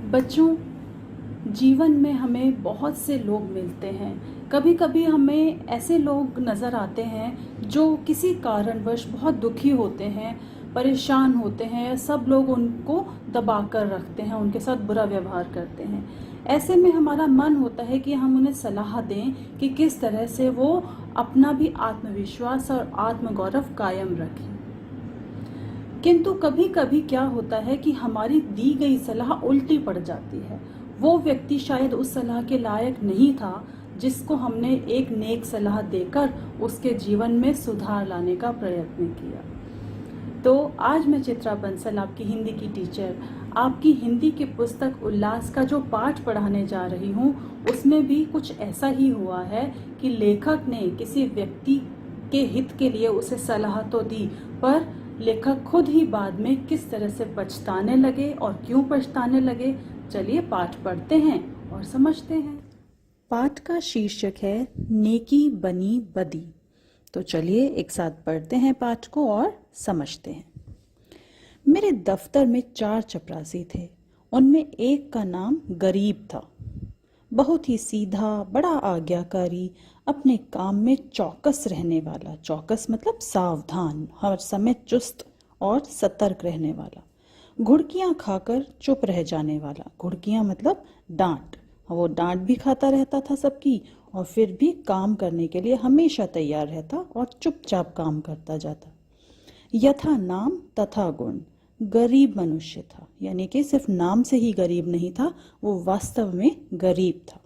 बच्चों, जीवन में हमें बहुत से लोग मिलते हैं। कभी कभी हमें ऐसे लोग नज़र आते हैं जो किसी कारणवश बहुत दुखी होते हैं, परेशान होते हैं। सब लोग उनको दबा कर रखते हैं, उनके साथ बुरा व्यवहार करते हैं। ऐसे में हमारा मन होता है कि हम उन्हें सलाह दें कि किस तरह से वो अपना भी आत्मविश्वास और आत्मगौरव कायम रखें। किंतु कभी कभी क्या होता है कि हमारी दी गई सलाह उल्टी पड़ जाती है। वो व्यक्ति शायद उस सलाह के लायक नहीं था जिसको हमने एक नेक सलाह देकर उसके जीवन में सुधार लाने का प्रयत्न किया। तो आज मैं चित्रा बंसल, आपकी हिंदी की टीचर, आपकी हिंदी की पुस्तक उल्लास का जो पाठ पढ़ाने जा रही हूँ, उसमें भी कुछ ऐसा ही हुआ है कि लेखक ने किसी व्यक्ति के हित के लिए उसे सलाह तो दी, पर लेखक खुद ही बाद में किस तरह से पछताने लगे और क्यों पछताने लगे। चलिए पाठ पढ़ते हैं और समझते हैं। पाठ का शीर्षक है नेकी बनी बदी। तो चलिए एक साथ पढ़ते हैं पाठ को और समझते हैं। मेरे दफ्तर में 4 चपरासी थे। उनमें एक का नाम गरीब था। बहुत ही सीधा, बड़ा आज्ञाकारी, अपने काम में चौकस रहने वाला। चौकस मतलब सावधान, हर समय चुस्त और सतर्क रहने वाला। घुड़कियां खाकर चुप रह जाने वाला। घुड़कियां मतलब डांट। वो डांट भी खाता रहता था सबकी, और फिर भी काम करने के लिए हमेशा तैयार रहता और चुपचाप काम करता जाता। यथा नाम तथा गुण, गरीब मनुष्य था। यानी कि सिर्फ नाम से ही गरीब नहीं था, वो वास्तव में गरीब था।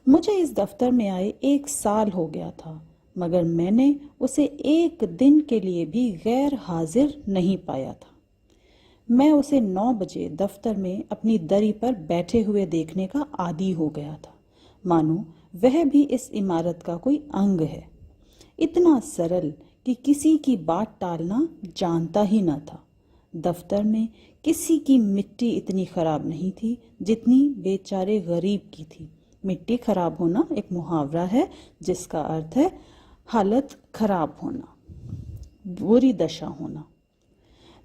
मुझे इस दफ्तर में आए 1 साल हो गया था, मगर मैंने उसे 1 दिन के लिए भी गैर हाजिर नहीं पाया था। मैं उसे 9 बजे दफ्तर में अपनी दरी पर बैठे हुए देखने का आदी हो गया था, मानो वह भी इस इमारत का कोई अंग है। इतना सरल कि किसी की बात टालना जानता ही न था। दफ्तर में किसी की मिट्टी इतनी खराब नहीं थी जितनी बेचारे गरीब की थी। मिट्टी खराब होना एक मुहावरा है जिसका अर्थ है हालत खराब होना, बुरी दशा होना।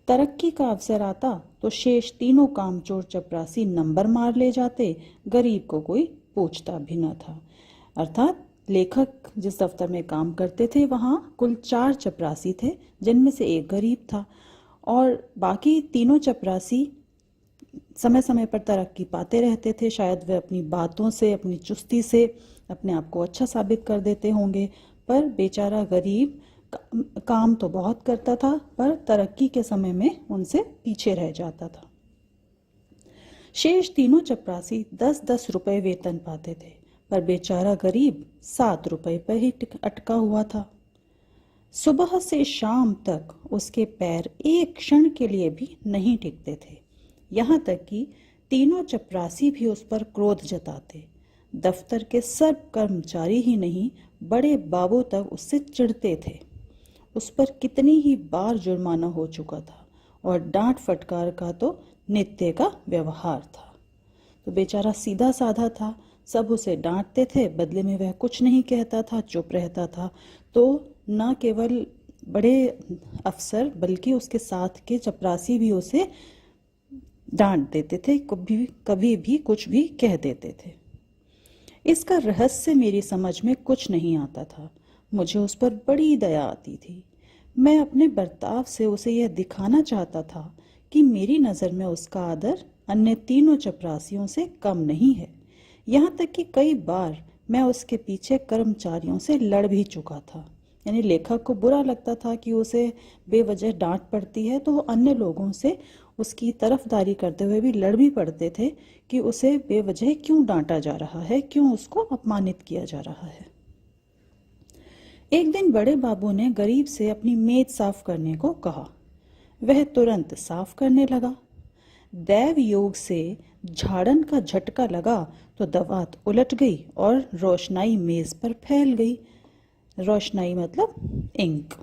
तरक्की का अवसर आता तो शेष तीनों कामचोर चपरासी नंबर मार ले जाते, गरीब को कोई पूछता भी न था। अर्थात लेखक जिस दफ्तर में काम करते थे वहाँ कुल 4 चपरासी थे, जिनमें से एक गरीब था, और बाकी तीनों चपरासी समय समय पर तरक्की पाते रहते थे। शायद वे अपनी बातों से, अपनी चुस्ती से अपने आप को अच्छा साबित कर देते होंगे, पर बेचारा गरीब काम तो बहुत करता था, पर तरक्की के समय में उनसे पीछे रह जाता था। शेष तीनों चपरासी 10-10 रुपए वेतन पाते थे, पर बेचारा गरीब 7 रुपए पर ही अटका हुआ था। सुबह से शाम तक उसके पैर एक क्षण के लिए भी नहीं टिकते थे। यहाँ तक कि तीनों चपरासी भी उस पर क्रोध जताते। दफ्तर के सर्व कर्मचारी ही नहीं, बड़े बाबू तक उससे चिढ़ते थे। उस पर कितनी ही बार जुर्माना हो चुका था, और डांट फटकार का तो नित्य का व्यवहार था। तो बेचारा सीधा साधा था, सब उसे डांटते थे, बदले में वह कुछ नहीं कहता था, चुप रहता था। तो न केवल बड़े अफसर बल्कि उसके साथ के चपरासी भी उसे डांट देते थे, कभी कभी भी कुछ भी कह देते थे। इसका रहस्य मेरी समझ में कुछ नहीं आता था। मुझे उस पर बड़ी दया आती थी। मैं अपने बर्ताव से उसे यह दिखाना चाहता था कि मेरी नज़र में उसका आदर अन्य तीनों चपरासियों से कम नहीं है। यहाँ तक कि कई बार मैं उसके पीछे कर्मचारियों से लड़ भी चुका था। यानी लेखक को बुरा लगता था कि उसे बेवजह डांट पड़ती है, तो वो अन्य लोगों से उसकी तरफदारी करते हुए भी लड़ भी पड़ते थे कि उसे बेवजह क्यों डांटा जा रहा है, क्यों उसको अपमानित किया जा रहा है। एक दिन बड़े बाबू ने गरीब से अपनी मेज साफ करने को कहा। वह तुरंत साफ करने लगा। दैव योग से झाड़न का झटका लगा तो दवात उलट गई और रोशनाई मेज पर फैल गई। रोशनाई मतलब इंक,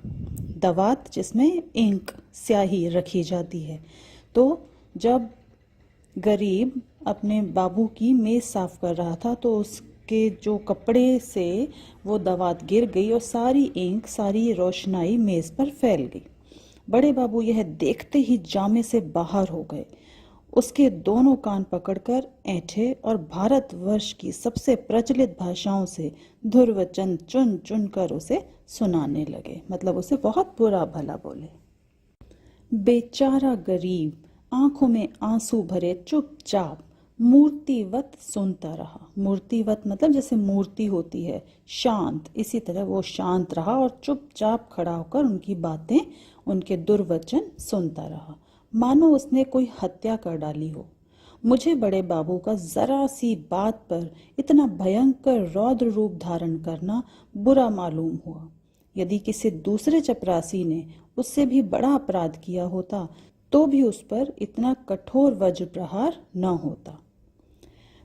दवात जिसमें इंक स्याही रखी जाती है। तो जब गरीब अपने बाबू की मेज साफ कर रहा था तो उसके जो कपड़े से वो दवात गिर गई और सारी इंक, सारी रोशनाई मेज पर फैल गई। बड़े बाबू यह देखते ही जामे से बाहर हो गए। उसके दोनों कान पकड़कर ऐंठे और भारतवर्ष की सबसे प्रचलित भाषाओं से धुर्वचन चुन चुन कर उसे सुनाने लगे। मतलब उसे बहुत बुरा भला बोले। बेचारा गरीब आंखों में आंसू भरे चुपचाप मूर्तिवत सुनता रहा। मूर्तिवत मतलब जैसे मूर्ति होती है, शांत, इसी तरह वो शांत रहा और चुपचाप खड़ा होकर उनकी बातें, उनके दुर्वचन सुनता रहा, मानो उसने कोई हत्या कर डाली हो। मुझे बड़े बाबू का जरा सी बात पर इतना भयंकर रौद्र रूप धारण करना बुरा मालूम हुआ। यदि किसी दूसरे चपरासी ने उससे भी बड़ा अपराध किया होता तो भी उस पर इतना कठोर वज्र प्रहार न होता।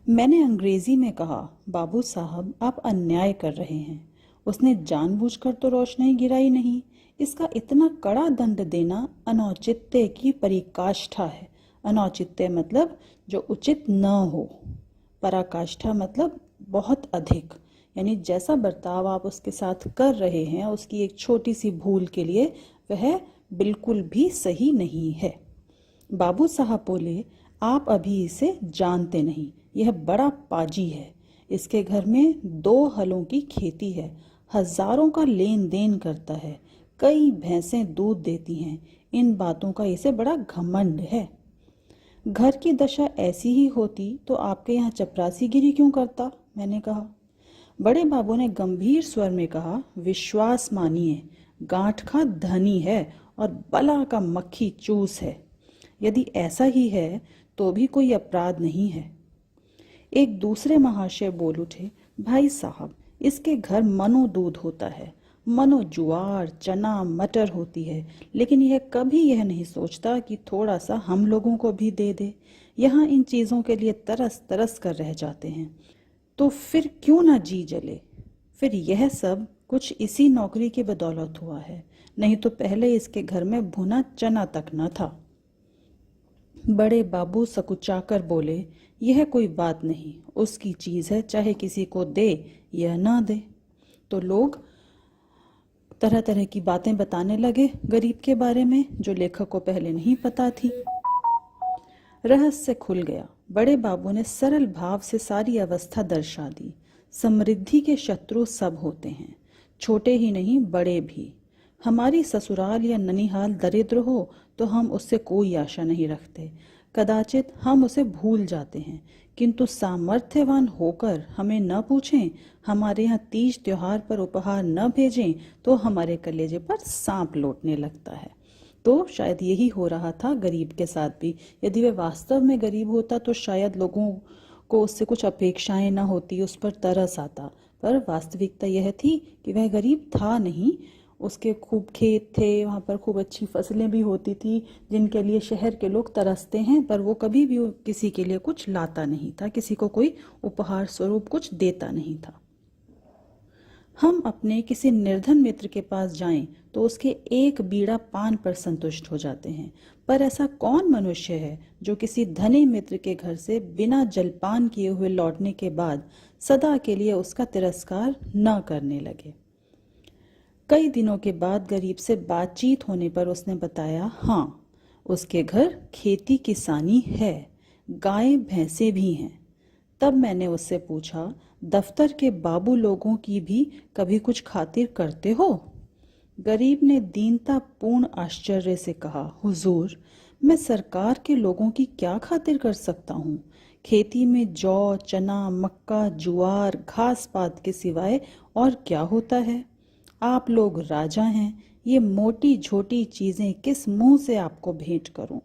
मैंने अंग्रेजी में कहा, बाबू साहब आप अन्याय कर रहे हैं। उसने जानबूझकर तो रोशनी गिराई नहीं। इसका इतना कड़ा दंड देना अनौचित्य की पराकाष्ठा है। अनौचित्य मतलब जो उचित न हो, पराकाष्ठा मतलब बहुत अधिक, यानी जैसा बर्ताव आप उसके साथ कर रहे हैं उसकी एक छोटी सी भूल के लिए वह बिल्कुल भी सही नहीं है। बाबू साहब बोले, आप अभी इसे जानते नहीं, यह बड़ा पाजी है। इसके घर में 2 हलों की खेती है, हजारों का लेन देन करता है, कई भैंसें दूध देती हैं। इन बातों का इसे बड़ा घमंड है। घर की दशा ऐसी ही होती तो आपके यहाँ चपरासीगिरी क्यों करता? मैंने कहा। बड़े बाबू ने गंभीर स्वर में कहा, विश्वास मानिए, गांठ का धनी है और बला का मक्खी चूस है। यदि ऐसा ही है तो भी कोई अपराध नहीं है। एक दूसरे महाशय बोल उठे, भाई साहब, इसके घर मनो दूध होता है, मनो ज्वार चना मटर होती है, लेकिन यह कभी यह नहीं सोचता कि थोड़ा सा हम लोगों को भी दे दे। यहाँ इन चीज़ों के लिए तरस तरस कर रह जाते हैं, तो फिर क्यों ना जी जले। फिर यह सब कुछ इसी नौकरी की बदौलत हुआ है, नहीं तो पहले इसके घर में भुना चना तक न था। बड़े बाबू सकुचाकर बोले, यह कोई बात नहीं, उसकी चीज़ है, चाहे किसी को दे या ना दे। तो लोग तरह तरह की बातें बताने लगे गरीब के बारे में, जो लेखक को पहले नहीं पता थी। रहस्य खुल गया। बड़े बाबू ने सरल भाव से सारी अवस्था दर्शा दी। समृद्धि के शत्रु सब होते हैं, छोटे ही नहीं बड़े भी। हमारी ससुराल या ननिहाल दरिद्र हो तो हम उससे कोई आशा नहीं रखते, कदाचित हम उसे भूल जाते हैं, किंतु सामर्थ्यवान होकर हमें न पूछें, हमारे यहाँ तीज त्योहार पर उपहार न भेजें तो हमारे कलेजे पर सांप लौटने लगता है। तो शायद यही हो रहा था गरीब के साथ भी। यदि वह वास्तव में गरीब होता तो शायद लोगों को उससे कुछ अपेक्षाएं न होती, उस पर तरस आता। पर वास्तविकता यह थी कि वह गरीब था नहीं। उसके खूब खेत थे, वहाँ पर खूब अच्छी फसलें भी होती थी जिनके लिए शहर के लोग तरसते हैं, पर वो कभी भी किसी के लिए कुछ लाता नहीं था, किसी को कोई उपहार स्वरूप कुछ देता नहीं था। हम अपने किसी निर्धन मित्र के पास जाएं तो उसके एक बीड़ा पान पर संतुष्ट हो जाते हैं, पर ऐसा कौन मनुष्य है जो किसी धनी मित्र के घर से बिना जलपान किए हुए लौटने के बाद सदा के लिए उसका तिरस्कार न करने लगे। कई दिनों के बाद गरीब से बातचीत होने पर उसने बताया, हाँ, उसके घर खेती किसानी है, गाय भैंसे भी हैं। तब मैंने उससे पूछा, दफ्तर के बाबू लोगों की भी कभी कुछ खातिर करते हो? गरीब ने दीनता पूर्ण आश्चर्य से कहा, हुजूर, मैं सरकार के लोगों की क्या खातिर कर सकता हूँ? खेती में जौ चना मक्का जुआर घास पात के सिवाय और क्या होता है? आप लोग राजा हैं, ये मोटी छोटी चीज़ें किस मुंह से आपको भेंट करूं?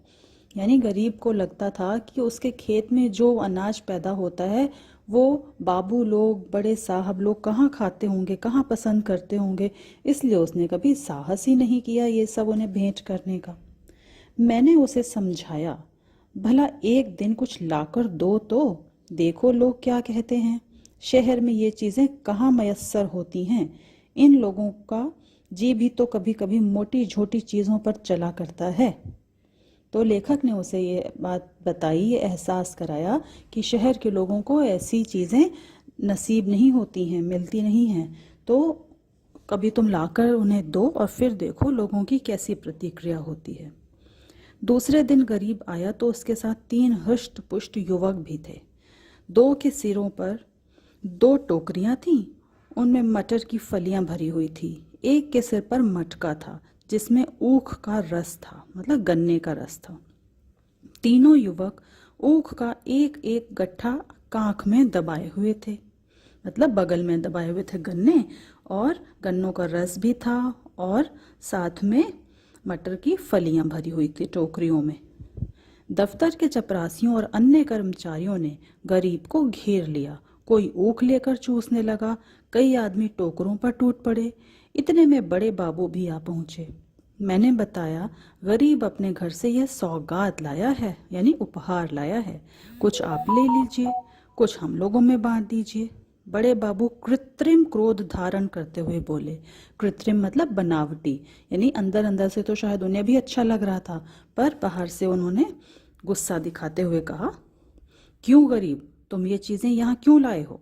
यानी गरीब को लगता था कि उसके खेत में जो अनाज पैदा होता है वो बाबू लोग बड़े साहब लोग कहाँ खाते होंगे, कहाँ पसंद करते होंगे, इसलिए उसने कभी साहस ही नहीं किया ये सब उन्हें भेंट करने का। मैंने उसे समझाया, भला एक दिन कुछ लाकर दो तो देखो लोग क्या कहते हैं। शहर में ये चीज़ें कहाँ मयस्सर होती हैं। इन लोगों का जी भी तो कभी कभी मोटी झोटी चीज़ों पर चला करता है। तो लेखक ने उसे ये बात बताई, ये एहसास कराया कि शहर के लोगों को ऐसी चीज़ें नसीब नहीं होती हैं, मिलती नहीं हैं। तो कभी तुम लाकर उन्हें दो और फिर देखो लोगों की कैसी प्रतिक्रिया होती है। दूसरे दिन गरीब आया तो उसके साथ 3 हृष्ट पुष्ट युवक भी थे। 2 के सिरों पर 2 टोकरियां थीं, उनमें मटर की फलियां भरी हुई थी। एक के सिर पर मटका था जिसमें ऊख का रस था, मतलब गन्ने का रस था। तीनों युवक ऊख का एक एक गट्ठा कांख में दबाए हुए थे, मतलब बगल में दबाए हुए थे गन्ने, और गन्नों का रस भी था और साथ में मटर की फलियां भरी हुई थी टोकरियों में। दफ्तर के चपरासियों और अन्य कर्मचारियों ने गरीब को घेर लिया। कोई ऊख लेकर चूसने लगा, कई आदमी टोकरों पर टूट पड़े। इतने में बड़े बाबू भी आ पहुंचे। मैंने बताया, गरीब अपने घर से यह सौगात लाया है, यानी उपहार लाया है। कुछ आप ले लीजिए, कुछ हम लोगों में बांट दीजिए। बड़े बाबू कृत्रिम क्रोध धारण करते हुए बोले। कृत्रिम मतलब बनावटी, यानी अंदर अंदर से तो शायद उन्हें भी अच्छा लग रहा था, पर बाहर से उन्होंने गुस्सा दिखाते हुए कहा, क्यों गरीब, तुम ये चीज़ें यहाँ क्यों लाए हो?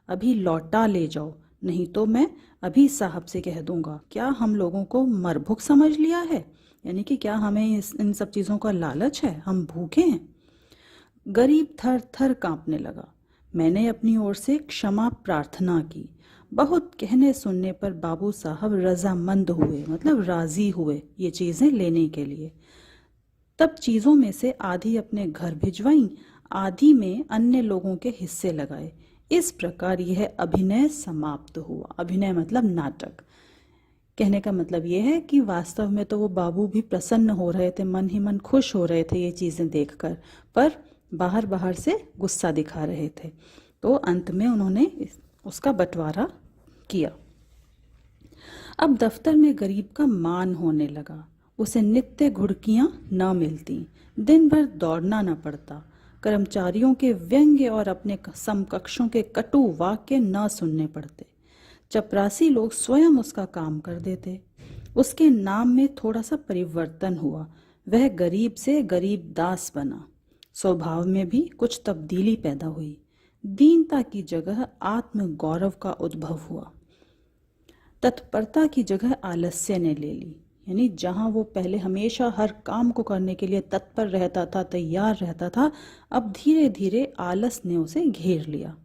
अभी लौटा ले जाओ, नहीं तो मैं अभी साहब से कह दूंगा। क्या हम लोगों को मरभुक समझ लिया है? यानी कि क्या हमें इन सब चीज़ों का लालच है? हम भूखे हैं? गरीब थर थर कांपने लगा। मैंने अपनी ओर से क्षमा प्रार्थना की। बहुत कहने सुनने पर बाबू साहब रजामंद हुए, मतलब राजी हुए ये चीज़ें लेने के लिए। तब चीज़ों में से आधी अपने घर भिजवाई, आधी में अन्य लोगों के हिस्से लगाए। इस प्रकार यह अभिनय समाप्त हुआ। अभिनय मतलब नाटक। कहने का मतलब यह है कि वास्तव में तो वो बाबू भी प्रसन्न हो रहे थे, मन ही मन खुश हो रहे थे ये चीज़ें देखकर, पर बाहर बाहर से गुस्सा दिखा रहे थे। तो अंत में उन्होंने उसका बंटवारा किया। अब दफ्तर में गरीब का मान होने लगा। उसे नित्य घुड़कियां न मिलती, दिन भर दौड़ना न पड़ता, कर्मचारियों के व्यंग्य और अपने समकक्षों के कटु वाक्य न सुनने पड़ते। चपरासी लोग स्वयं उसका काम कर देते। उसके नाम में थोड़ा सा परिवर्तन हुआ। वह गरीब से गरीब दास बना। स्वभाव में भी कुछ तब्दीली पैदा हुई। दीनता की जगह आत्म गौरव का उद्भव हुआ। तत्परता की जगह आलस्य ने ले ली, यानी जहां वो पहले हमेशा हर काम को करने के लिए तत्पर रहता था, तैयार रहता था, अब धीरे धीरे आलस ने उसे घेर लिया।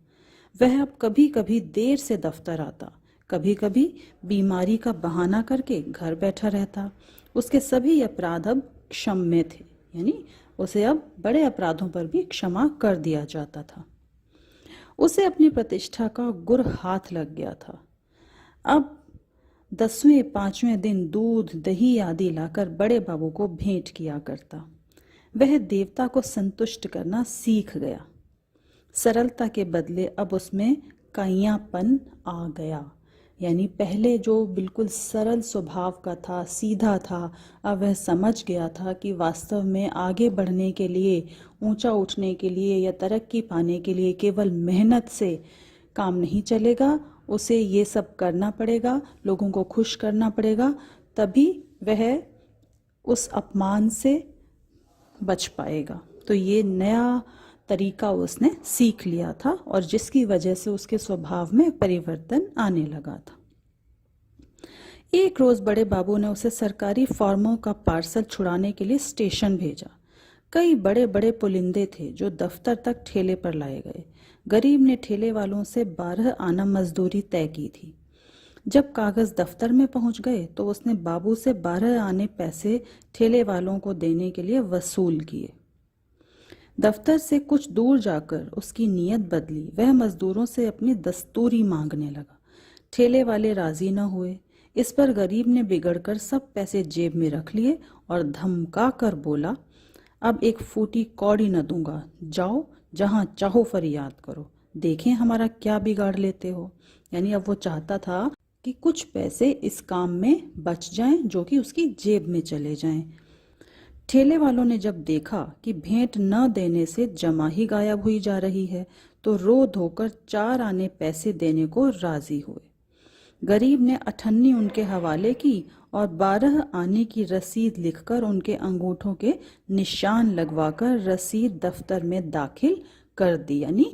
वह अब कभी कभी देर से दफ्तर आता, कभी कभी बीमारी का बहाना करके घर बैठा रहता। उसके सभी अपराध अब क्षम्य थे, यानी उसे अब बड़े अपराधों पर भी क्षमा कर दिया जाता था। उसे अपनी प्रतिष्ठा का गुर हाथ लग गया था। अब 10वें 5वें दिन दूध दही आदि लाकर बड़े बाबू को भेंट किया करता। वह देवता को संतुष्ट करना सीख गया। सरलता के बदले अब उसमें काइयापन आ गया, यानी पहले जो बिल्कुल सरल स्वभाव का था, सीधा था, अब वह समझ गया था कि वास्तव में आगे बढ़ने के लिए, ऊंचा उठने के लिए या तरक्की पाने के लिए केवल मेहनत से काम नहीं चलेगा। उसे ये सब करना पड़ेगा, लोगों को खुश करना पड़ेगा, तभी वह उस अपमान से बच पाएगा। तो ये नया तरीका उसने सीख लिया था और जिसकी वजह से उसके स्वभाव में परिवर्तन आने लगा था। एक रोज बड़े बाबू ने उसे सरकारी फॉर्मों का पार्सल छुड़ाने के लिए स्टेशन भेजा। कई बड़े बड़े पुलिंदे थे जो दफ्तर तक ठेले पर लाए गए। गरीब ने ठेले वालों से 12 आना मजदूरी तय की थी। जब कागज दफ्तर में पहुंच गए तो उसने बाबू से 12 आने पैसे ठेले वालों को देने के लिए वसूल किए। दफ्तर से कुछ दूर जाकर उसकी नीयत बदली। वह मजदूरों से अपनी दस्तूरी मांगने लगा। ठेले वाले राजी न हुए। इस पर गरीब ने बिगड़कर सब पैसे जेब में रख लिए और धमका कर बोला, अब एक फूटी कौड़ी न दूंगा, जाओ जहां चाहो फरियाद करो, देखें हमारा क्या बिगाड़ लेते हो। यानी अब वो चाहता था कि कुछ पैसे इस काम में बच जाएं जो कि उसकी जेब में चले जाएं। ठेले वालों ने जब देखा कि भेंट न देने से जमा ही गायब हुई जा रही है तो रो धोकर 4 आने पैसे देने को राजी हुए। गरीब ने अठन्नी उनके हवाले की और 12 आने की रसीद लिखकर उनके अंगूठों के निशान लगवाकर रसीद दफ्तर में दाखिल कर दी। यानी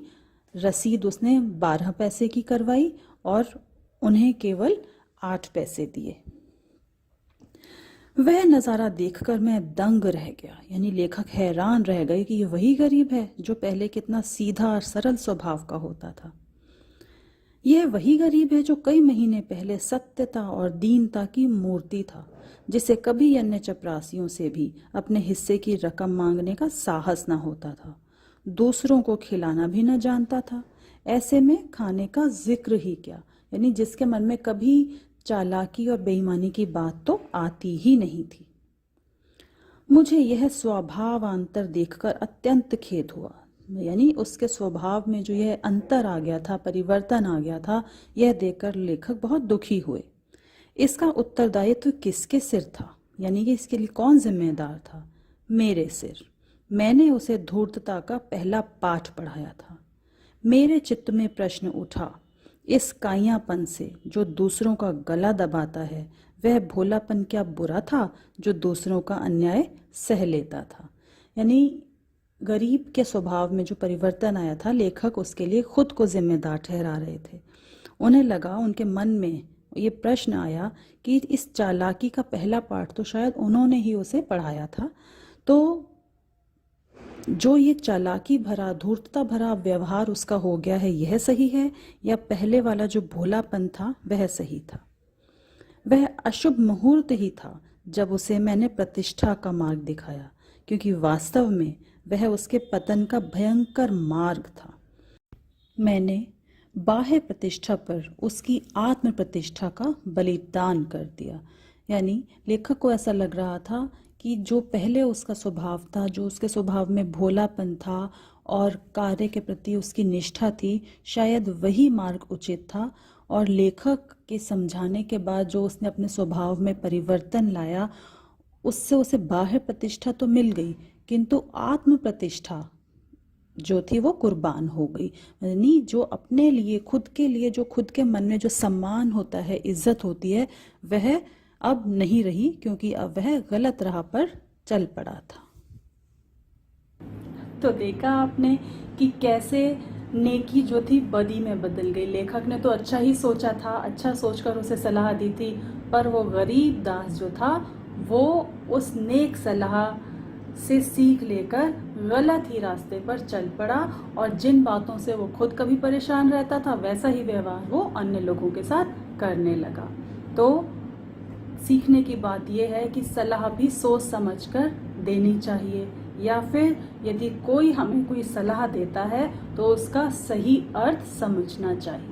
रसीद उसने 12 पैसे की करवाई और उन्हें केवल 8 पैसे दिए। वह नज़ारा देखकर मैं दंग रह गया। यानी लेखक हैरान रह गए कि ये वही गरीब है जो पहले कितना सीधा और सरल स्वभाव का होता था। यह वही गरीब है जो कई महीने पहले सत्यता और दीनता की मूर्ति था, जिसे कभी अन्य चपरासियों से भी अपने हिस्से की रकम मांगने का साहस न होता था, दूसरों को खिलाना भी न जानता था। ऐसे में खाने का जिक्र ही क्या, यानी जिसके मन में कभी चालाकी और बेईमानी की बात तो आती ही नहीं थी। मुझे यह स्वभावांतर देखकर अत्यंत खेद हुआ। यानी उसके स्वभाव में जो यह अंतर आ गया था, परिवर्तन आ गया था, यह देखकर लेखक बहुत दुखी हुए। इसका उत्तरदायित्व किसके सिर था, यानी कि इसके लिए कौन जिम्मेदार था? मेरे सिर। मैंने उसे धूर्तता का पहला पाठ पढ़ाया था। मेरे चित्त में प्रश्न उठा, इस काइयापन से जो दूसरों का गला दबाता है, वह भोलापन क्या बुरा था जो दूसरों का अन्याय सह लेता था? यानी गरीब के स्वभाव में जो परिवर्तन आया था, लेखक उसके लिए खुद को जिम्मेदार ठहरा रहे थे। उन्हें लगा, उनके मन में ये प्रश्न आया कि इस चालाकी का पहला पाठ तो शायद उन्होंने ही उसे पढ़ाया था, तो जो ये चालाकी भरा, धूर्तता भरा व्यवहार उसका हो गया है, यह सही है या पहले वाला जो भोलापन था वह सही था? वह अशुभ मुहूर्त ही था जब उसे मैंने प्रतिष्ठा का मार्ग दिखाया, क्योंकि वास्तव में वह उसके पतन का भयंकर मार्ग था। मैंने बाह्य प्रतिष्ठा पर उसकी आत्म प्रतिष्ठा का बलिदान कर दिया। यानी लेखक को ऐसा लग रहा था कि जो पहले उसका स्वभाव था, जो उसके स्वभाव में भोलापन था और कार्य के प्रति उसकी निष्ठा थी, शायद वही मार्ग उचित था। और लेखक के समझाने के बाद जो उसने अपने स्वभाव में परिवर्तन लाया, उससे उसे बाह्य प्रतिष्ठा तो मिल गई, किंतु आत्म प्रतिष्ठा जो थी वो कुर्बान हो गई। यानी जो अपने लिए, खुद के लिए, जो खुद के मन में जो सम्मान होता है, इज्जत होती है, वह अब नहीं रही, क्योंकि अब वह गलत राह पर चल पड़ा था। तो देखा आपने कि कैसे नेकी जो थी बदी में बदल गई। लेखक ने तो अच्छा ही सोचा था, अच्छा सोचकर उसे सलाह दी थी, पर वो गरीब दास जो था वो उस नेक सलाह से सीख लेकर गलत ही रास्ते पर चल पड़ा, और जिन बातों से वो खुद कभी परेशान रहता था वैसा ही व्यवहार वो अन्य लोगों के साथ करने लगा। तो सीखने की बात यह है कि सलाह भी सोच समझकर देनी चाहिए, या फिर यदि कोई हमें कोई सलाह देता है तो उसका सही अर्थ समझना चाहिए।